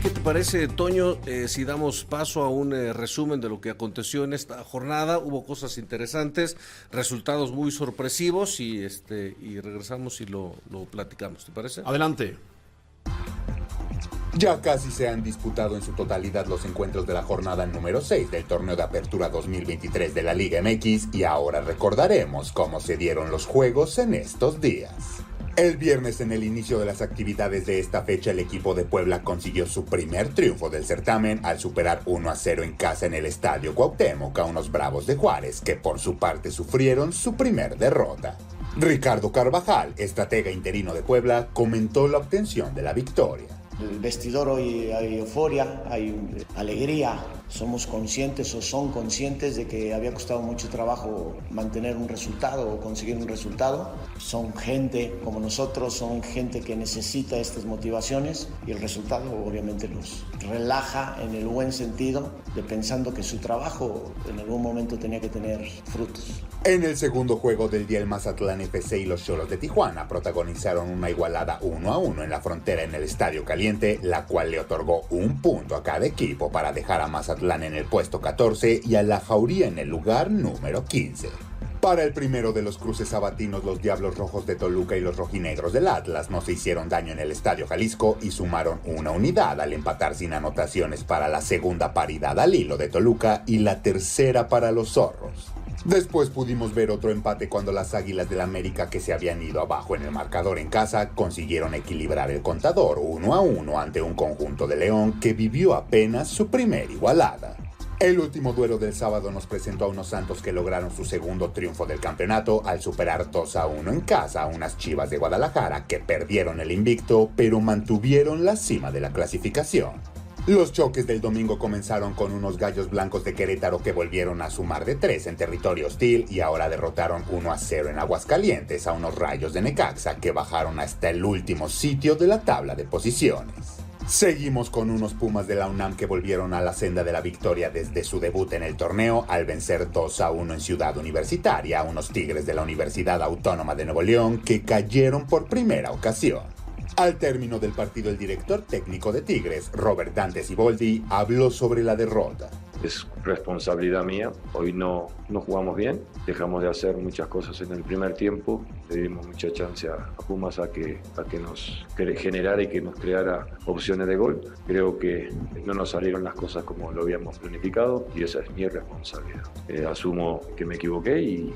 ¿Qué te parece, Toño, si damos paso a un resumen de lo que aconteció en esta jornada? Hubo cosas interesantes, resultados muy sorpresivos y regresamos y lo platicamos, ¿te parece? Adelante. Ya casi se han disputado en su totalidad los encuentros de la jornada número 6 del torneo de apertura 2023 de la Liga MX y ahora recordaremos cómo se dieron los juegos en estos días. El viernes, en el inicio de las actividades de esta fecha, el equipo de Puebla consiguió su primer triunfo del certamen al superar 1-0 en casa en el Estadio Cuauhtémoc a unos Bravos de Juárez, que por su parte sufrieron su primer derrota. Ricardo Carvajal, estratega interino de Puebla, comentó la obtención de la victoria. El vestidor hoy hay euforia, hay alegría, somos conscientes o son conscientes de que había costado mucho trabajo mantener un resultado o conseguir un resultado. Son gente como nosotros, son gente que necesita estas motivaciones y el resultado obviamente los relaja en el buen sentido de pensando que su trabajo en algún momento tenía que tener frutos. En el segundo juego del día, el Mazatlán FC y los Xolos de Tijuana protagonizaron una igualada 1-1 en la frontera en el Estadio Caliente, la cual le otorgó un punto a cada equipo para dejar a Mazatlán en el puesto 14 y a la Jauría en el lugar número 15. Para el primero de los cruces sabatinos, los Diablos Rojos de Toluca y los Rojinegros del Atlas no se hicieron daño en el Estadio Jalisco y sumaron una unidad al empatar sin anotaciones para la segunda paridad al hilo de Toluca y la tercera para los Zorros. Después pudimos ver otro empate cuando las Águilas del América, que se habían ido abajo en el marcador en casa, consiguieron equilibrar el contador 1-1 ante un conjunto de León que vivió apenas su primer igualada. El último duelo del sábado nos presentó a unos Santos que lograron su segundo triunfo del campeonato al superar 2-1 en casa a unas Chivas de Guadalajara que perdieron el invicto pero mantuvieron la cima de la clasificación. Los choques del domingo comenzaron con unos Gallos Blancos de Querétaro que volvieron a sumar de 3 en territorio hostil y ahora derrotaron 1-0 en Aguascalientes a unos Rayos de Necaxa que bajaron hasta el último sitio de la tabla de posiciones. Seguimos con unos Pumas de la UNAM que volvieron a la senda de la victoria desde su debut en el torneo al vencer 2-1 en Ciudad Universitaria a unos Tigres de la Universidad Autónoma de Nuevo León que cayeron por primera ocasión. Al término del partido, el director técnico de Tigres, Robert Dante Siboldi, habló sobre la derrota. Es responsabilidad mía, hoy no jugamos bien, dejamos de hacer muchas cosas en el primer tiempo, le dimos mucha chance a Pumas a que nos generara y que nos creara opciones de gol. Creo que no nos salieron las cosas como lo habíamos planificado y esa es mi responsabilidad. Asumo que me equivoqué y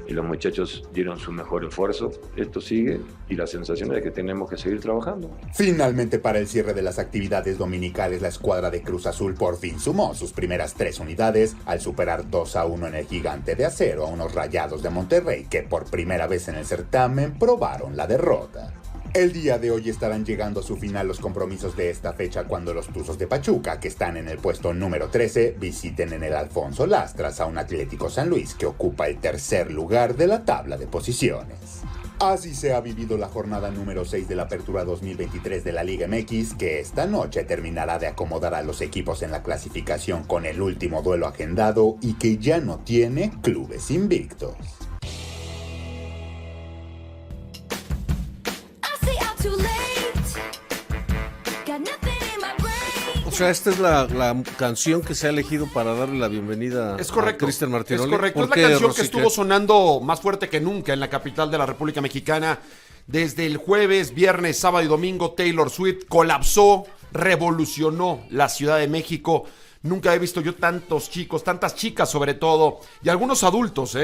los muchachos dieron su mejor esfuerzo. Esto sigue y la sensación es que tenemos que seguir trabajando. Finalmente, para el cierre de las actividades dominicales, la escuadra de Cruz Azul por fin sumó sus primeras 3 unidades al superar 2-1 en el Gigante de Acero a unos Rayados de Monterrey que por primera vez en el certamen probaron la derrota. El día de hoy estarán llegando a su final los compromisos de esta fecha cuando los Tuzos de Pachuca, que están en el puesto número 13, visiten en el Alfonso Lastras a un Atlético San Luis que ocupa el tercer lugar de la tabla de posiciones. Así se ha vivido la jornada número 6 de la Apertura 2023 de la Liga MX, que esta noche terminará de acomodar a los equipos en la clasificación con el último duelo agendado y que ya no tiene clubes invictos. O sea, esta es la canción que se ha elegido para darle la bienvenida a Cristian Martinoli. Es correcto, es la canción que estuvo sonando más fuerte que nunca en la capital de la República Mexicana. Desde el jueves, viernes, sábado y domingo, Taylor Swift colapsó, revolucionó la Ciudad de México. Nunca he visto yo tantos chicos, tantas chicas sobre todo, y algunos adultos,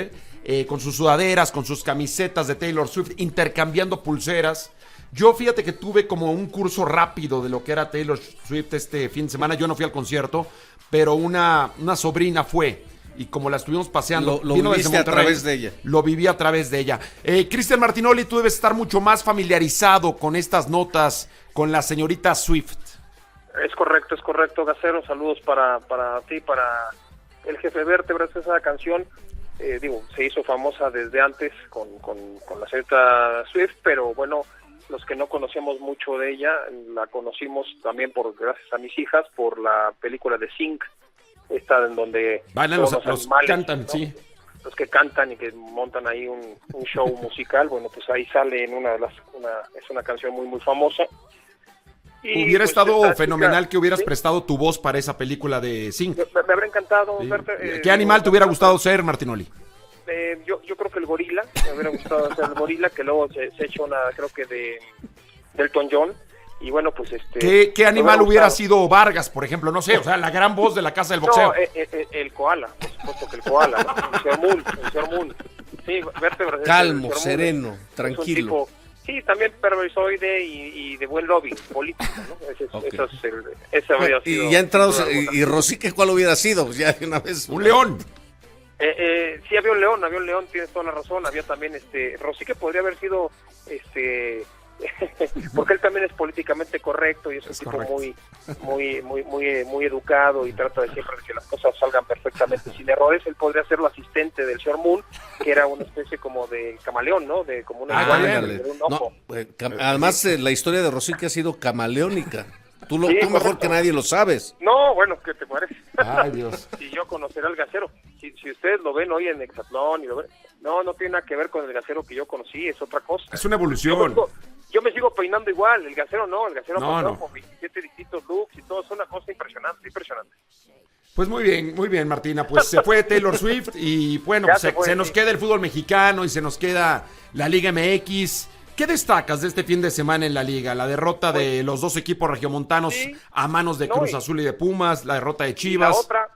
con sus sudaderas, con sus camisetas de Taylor Swift, intercambiando pulseras. Yo fíjate que tuve como un curso rápido de lo que era Taylor Swift este fin de semana. Yo no fui al concierto, pero una sobrina fue. Y como la estuvimos paseando, lo viviste a través de ella. Lo viví a través de ella. Cristian Martinoli, tú debes estar mucho más familiarizado con estas notas, con la señorita Swift. Es correcto, Gacero. Saludos para ti, para el jefe Vértebras. Esa canción, se hizo famosa desde antes con la señorita Swift, pero bueno, los que no conocemos mucho de ella, la conocimos también gracias a mis hijas, por la película de Sing, esta en donde bailan los animales, cantan, ¿no? Sí. Los que cantan y que montan ahí un show musical, bueno, pues ahí sale en es una canción muy muy famosa. Y, Hubiera pues, estado esta fenomenal chica, que hubieras ¿sí? prestado tu voz para esa película de Zinc. Me habría encantado Sí. verte. ¿Qué animal te hubiera gustado ser, Martinoli? Yo creo que el gorila, me hubiera gustado ser el gorila, que luego se echó una, creo que de Elton John, y bueno, pues ¿Qué animal me hubiera gustado. sido Vargas, por ejemplo? No sé, o sea, la gran voz de la casa del boxeo. No, el koala, por supuesto que el koala, ¿no? El señor Moon. Sí, vértebras. Calmo, el señor Moon sereno, es un tranquilo. tipo, sí, también perversoide y de buen lobby político, ¿no? Ok. Ese habría sido. Y ya entrados, sin duda alguna. y Rosique, ¿cuál hubiera sido? Pues ya de una vez. Un león. Sí, había un león, tienes toda la razón. Había también Rosique podría haber sido porque él también es políticamente correcto y es un tipo muy educado y trata de siempre de que las cosas salgan perfectamente sin errores. Él podría ser el asistente del señor Moon, que era una especie como de camaleón, ¿no? De como una iguana, Ándale. de un No, ojo. además, la historia de Rosique ha sido camaleónica. Tú Sí, mejor correcto. que nadie lo sabes. No, bueno, ¿qué te parece? Ay, Dios. Si yo conoceré al gasero. Si ustedes lo ven hoy en Hexatlón y lo ven, no tiene nada que ver con el gasero que yo conocí, es otra cosa. Es una evolución. Yo me sigo peinando igual, el gasero no, No, pasó no. con 27 distintos looks y todo, es una cosa impresionante. Pues muy bien, Martina. Pues se fue Taylor Swift y bueno, Ya pues se fue, se nos sí. queda el fútbol mexicano y se nos queda la Liga MX. ¿Qué destacas de este fin de semana en la Liga? La derrota de los dos equipos regiomontanos Sí. a manos de No, Cruz y- Azul y de Pumas, la derrota de Y la Chivas. otra,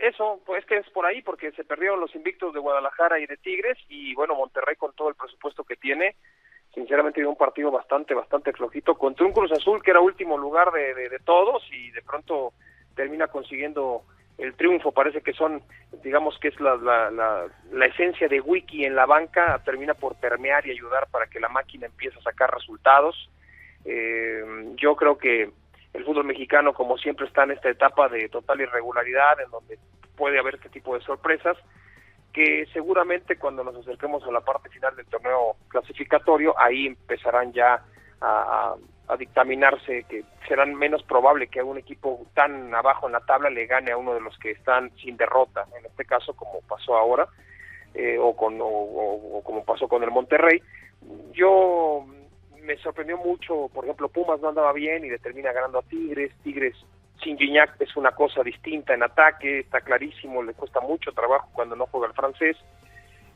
eso, pues que es por ahí, porque se perdieron los invictos de Guadalajara y de Tigres, y bueno, Monterrey con todo el presupuesto que tiene, sinceramente dio un partido bastante flojito contra un Cruz Azul que era último lugar de todos y de pronto termina consiguiendo el triunfo. Parece que digamos que es la esencia de Wiki en la banca, termina por permear y ayudar para que la máquina empiece a sacar resultados. Yo creo que el fútbol mexicano, como siempre, está en esta etapa de total irregularidad, en donde puede haber este tipo de sorpresas, que seguramente cuando nos acerquemos a la parte final del torneo clasificatorio, ahí empezarán ya a dictaminarse que serán menos probable que un equipo tan abajo en la tabla le gane a uno de los que están sin derrota, en este caso como pasó ahora, o como pasó con el Monterrey. Yo me sorprendió mucho, por ejemplo, Pumas no andaba bien y le termina ganando a Tigres sin Gignac es una cosa distinta en ataque, está clarísimo, le cuesta mucho trabajo cuando no juega el francés.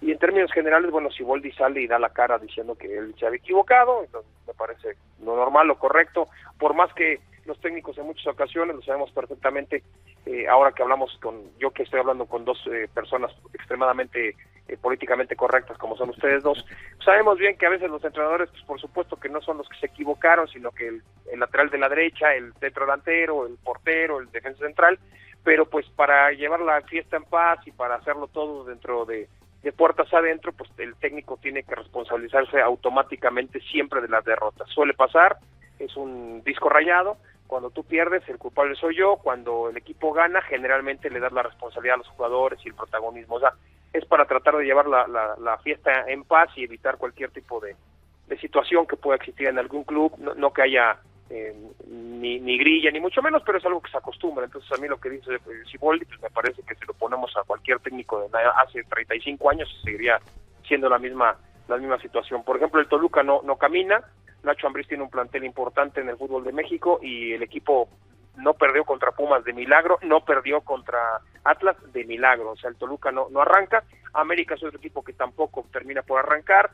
Y en términos generales, bueno, Siboldi sale y da la cara diciendo que él se había equivocado, entonces me parece lo normal, lo correcto, por más que los técnicos en muchas ocasiones, lo sabemos perfectamente, ahora que yo que estoy hablando con dos personas extremadamente políticamente correctas como son ustedes dos, sabemos bien que a veces los entrenadores, pues por supuesto que no son los que se equivocaron, sino que el lateral de la derecha, el centro delantero, el portero, el defensa central, pero pues para llevar la fiesta en paz y para hacerlo todo dentro de puertas adentro, pues el técnico tiene que responsabilizarse automáticamente siempre de las derrotas. Suele pasar, es un disco rayado, cuando tú pierdes el culpable soy yo, cuando el equipo gana generalmente le das la responsabilidad a los jugadores y el protagonismo, o sea, es para tratar de llevar la fiesta en paz y evitar cualquier tipo de situación que pueda existir en algún club, no que haya ni grilla, ni mucho menos, pero es algo que se acostumbra. Entonces a mí lo que dice Siboldi, pues me parece que si lo ponemos a cualquier técnico de hace 35 años seguiría siendo la misma situación. Por ejemplo, el Toluca no camina, Nacho Ambriz tiene un plantel importante en el fútbol de México y el equipo no perdió contra Pumas de milagro, no perdió contra Atlas de milagro, o sea, el Toluca no arranca. América es otro equipo que tampoco termina por arrancar,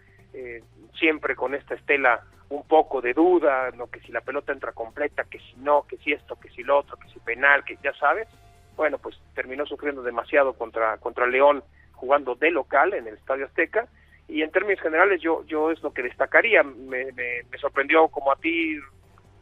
siempre con esta estela un poco de duda, ¿no? Que si la pelota entra completa, que si no, que si esto, que si lo otro, que si penal, que ya sabes. Bueno, pues terminó sufriendo demasiado contra León jugando de local en el Estadio Azteca, y en términos generales yo es lo que destacaría. Me sorprendió como a ti,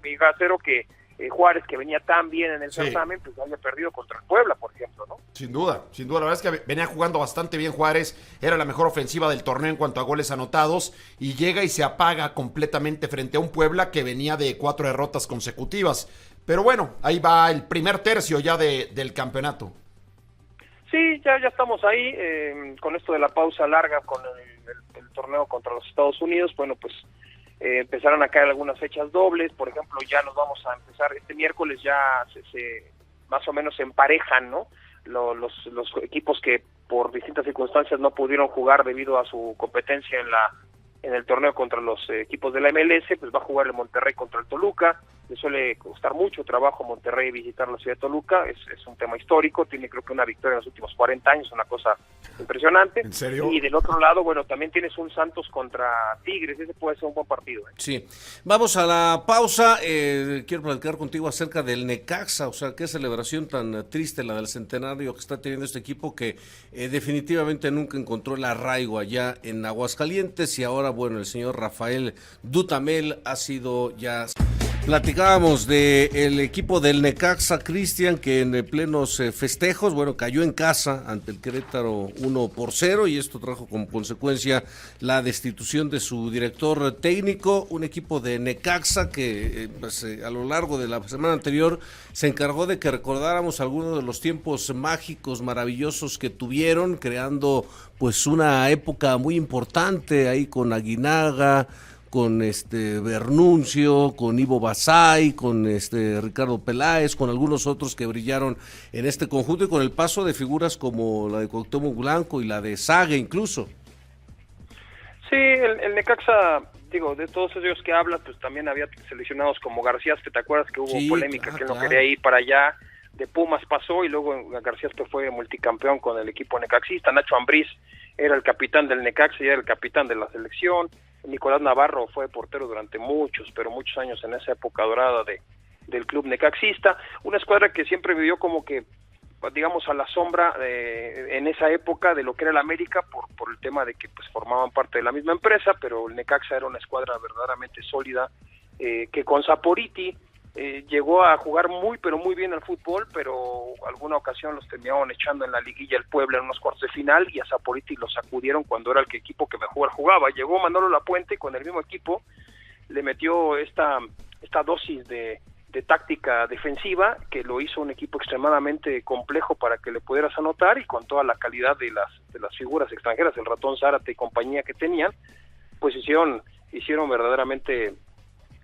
mi gasero, que Juárez, que venía tan bien en el certamen, pues haya perdido contra el Puebla, por ejemplo, ¿no? Sin duda, la verdad es que venía jugando bastante bien Juárez, era la mejor ofensiva del torneo en cuanto a goles anotados, y llega y se apaga completamente frente a un Puebla que venía de 4 derrotas consecutivas. Pero bueno, ahí va el primer tercio ya del campeonato. Sí, ya estamos ahí, con esto de la pausa larga con el torneo contra los Estados Unidos. Bueno, pues empezaron a caer algunas fechas dobles. Por ejemplo, ya nos vamos a empezar este miércoles, ya se más o menos se emparejan, ¿no? Los equipos que por distintas circunstancias no pudieron jugar debido a su competencia en el torneo contra los equipos de la MLS, pues va a jugar el Monterrey contra el Toluca, le suele costar mucho trabajo a Monterrey visitar la ciudad de Toluca, es un tema histórico, tiene creo que una victoria en los últimos 40 años, una cosa impresionante. ¿En serio? Y del otro lado, bueno, también tienes un Santos contra Tigres, ese puede ser un buen partido. Sí, vamos a la pausa, quiero platicar contigo acerca del Necaxa, o sea, qué celebración tan triste la del centenario que está teniendo este equipo que definitivamente nunca encontró el arraigo allá en Aguascalientes y ahora, bueno, el señor Rafael Dudamel ha sido ya... Platicábamos del equipo del Necaxa, Cristian, que en plenos festejos, bueno, cayó en casa ante el Querétaro 1-0 y esto trajo como consecuencia la destitución de su director técnico, un equipo de Necaxa que a lo largo de la semana anterior se encargó de que recordáramos algunos de los tiempos mágicos, maravillosos que tuvieron, creando pues una época muy importante ahí con Aguinaga, con Bernuncio, con Ivo Basay, con Ricardo Peláez, con algunos otros que brillaron en este conjunto y con el paso de figuras como la de Cuauhtémoc Blanco y la de Sague incluso. Sí, el Necaxa, digo, de todos ellos que hablas, pues también había seleccionados como García, que te acuerdas que hubo polémica, que él no quería ir para allá, de Pumas pasó y luego García fue multicampeón con el equipo necaxista, Nacho Ambriz era el capitán del Necaxa y era el capitán de la selección, Nicolás Navarro fue portero durante muchos años en esa época dorada del club necaxista, una escuadra que siempre vivió como que, digamos, a la sombra en esa época de lo que era el América por el tema de que pues formaban parte de la misma empresa, pero el Necaxa era una escuadra verdaderamente sólida, que con Saporiti llegó a jugar pero muy bien al fútbol, pero alguna ocasión los terminaron echando en la liguilla el Puebla en unos cuartos de final y a Saporiti lo sacudieron cuando era el equipo que mejor jugaba. Llegó Manolo Lapuente y con el mismo equipo le metió esta dosis de táctica defensiva que lo hizo un equipo extremadamente complejo para que le pudieras anotar y con toda la calidad de las figuras extranjeras, el Ratón Zárate y compañía que tenían, pues hicieron verdaderamente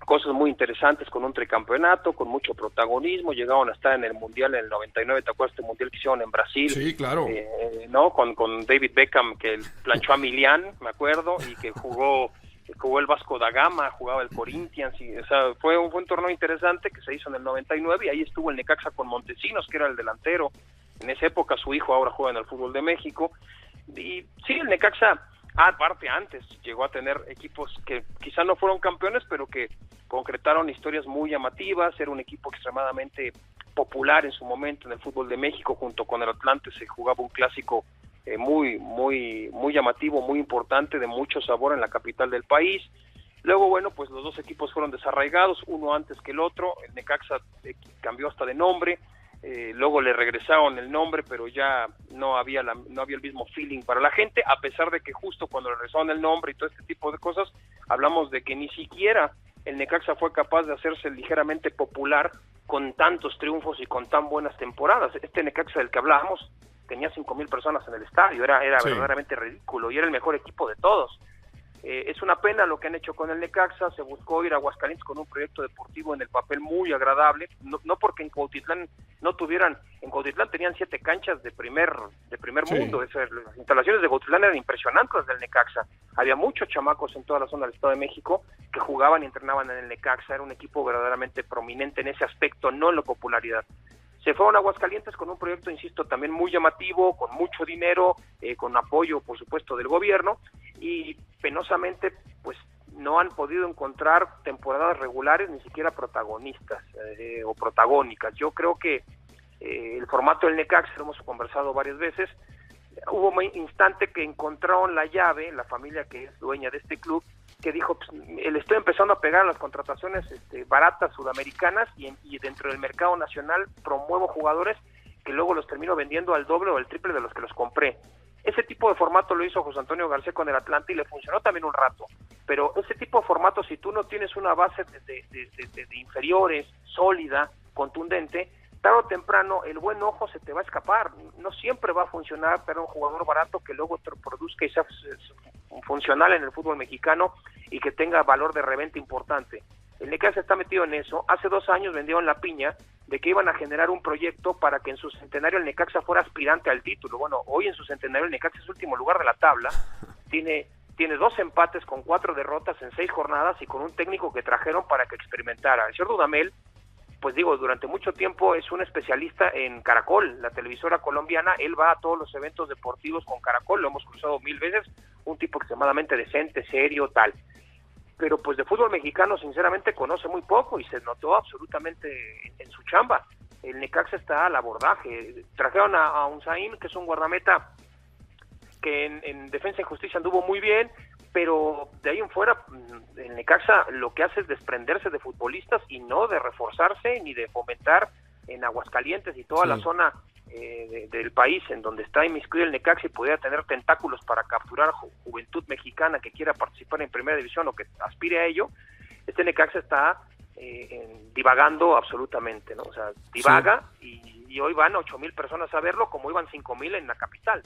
cosas muy interesantes con un tricampeonato, con mucho protagonismo, llegaron a estar en el Mundial en el 99, ¿te acuerdas? Este Mundial que hicieron en Brasil. Sí, claro. ¿No? Con David Beckham, que planchó a Milian, me acuerdo, y que jugó el Vasco da Gama, jugaba el Corinthians, y, o sea, fue un torneo interesante que se hizo en el 99, y ahí estuvo el Necaxa con Montesinos, que era el delantero, en esa época su hijo ahora juega en el fútbol de México, y sí, el Necaxa, aparte antes, llegó a tener equipos que quizá no fueron campeones, pero que concretaron historias muy llamativas, era un equipo extremadamente popular en su momento en el fútbol de México, junto con el Atlante se jugaba un clásico muy llamativo, muy importante, de mucho sabor en la capital del país. Luego, bueno, pues los dos equipos fueron desarraigados, uno antes que el otro, el Necaxa cambió hasta de nombre, luego le regresaron el nombre, pero ya no había el mismo feeling para la gente, a pesar de que justo cuando le regresaron el nombre y todo este tipo de cosas, hablamos de que ni siquiera el Necaxa fue capaz de hacerse ligeramente popular con tantos triunfos y con tan buenas temporadas. Este Necaxa del que hablábamos tenía 5,000 personas en el estadio, era sí, verdaderamente ridículo, y era el mejor equipo de todos. Es una pena lo que han hecho con el Necaxa, se buscó ir a Aguascalientes con un proyecto deportivo en el papel muy agradable, no porque en Cuautitlán en Cuautitlán tenían 7 canchas de primer sí, mundo, las instalaciones de Cuautitlán eran impresionantes las del Necaxa, había muchos chamacos en toda la zona del Estado de México que jugaban y entrenaban en el Necaxa, era un equipo verdaderamente prominente en ese aspecto, no en la popularidad. Se fueron a Aguascalientes con un proyecto, insisto, también muy llamativo, con mucho dinero, con apoyo, por supuesto, del gobierno, y penosamente, pues, no han podido encontrar temporadas regulares, ni siquiera protagonistas o protagónicas. Yo creo que el formato del Necaxa, lo hemos conversado varias veces, hubo un instante que encontraron la llave, la familia que es dueña de este club, que dijo, pues, le estoy empezando a pegar a las contrataciones baratas sudamericanas y dentro del mercado nacional promuevo jugadores que luego los termino vendiendo al doble o al triple de los que los compré. Ese tipo de formato lo hizo José Antonio García con el Atlante y le funcionó también un rato, pero ese tipo de formato, si tú no tienes una base de inferiores sólida, contundente, tarde o temprano el buen ojo se te va a escapar. No siempre va a funcionar, pero un jugador barato que luego te produzca y sea funcional en el fútbol mexicano y que tenga valor de reventa importante. El Necaxa está metido en eso. Hace 2 años vendieron la piña de que iban a generar un proyecto para que en su centenario el Necaxa fuera aspirante al título. Bueno, hoy en su centenario el Necaxa es último lugar de la tabla, tiene tiene 2 empates con 4 derrotas en 6 jornadas y con un técnico que trajeron para que experimentara. El señor Dudamel, pues digo, durante mucho tiempo es un especialista en Caracol, la televisora colombiana. Él va a todos los eventos deportivos con Caracol, lo hemos cruzado 1000 veces, un tipo extremadamente decente, serio, tal. Pero pues de fútbol mexicano sinceramente conoce muy poco y se notó absolutamente en su chamba. El Necaxa está al abordaje. Trajeron a Unzaín, que es un guardameta que en Defensa y Justicia anduvo muy bien, pero de ahí en fuera el Necaxa lo que hace es desprenderse de futbolistas y no de reforzarse ni de fomentar en Aguascalientes y toda la zona del país en donde está inmiscuido el Necaxa y pudiera tener tentáculos para capturar juventud mexicana que quiera participar en Primera División o que aspire a ello. Este Necaxa está divagando absolutamente, ¿no? O sea, divaga y hoy van 8,000 personas a verlo como iban 5,000 en la capital.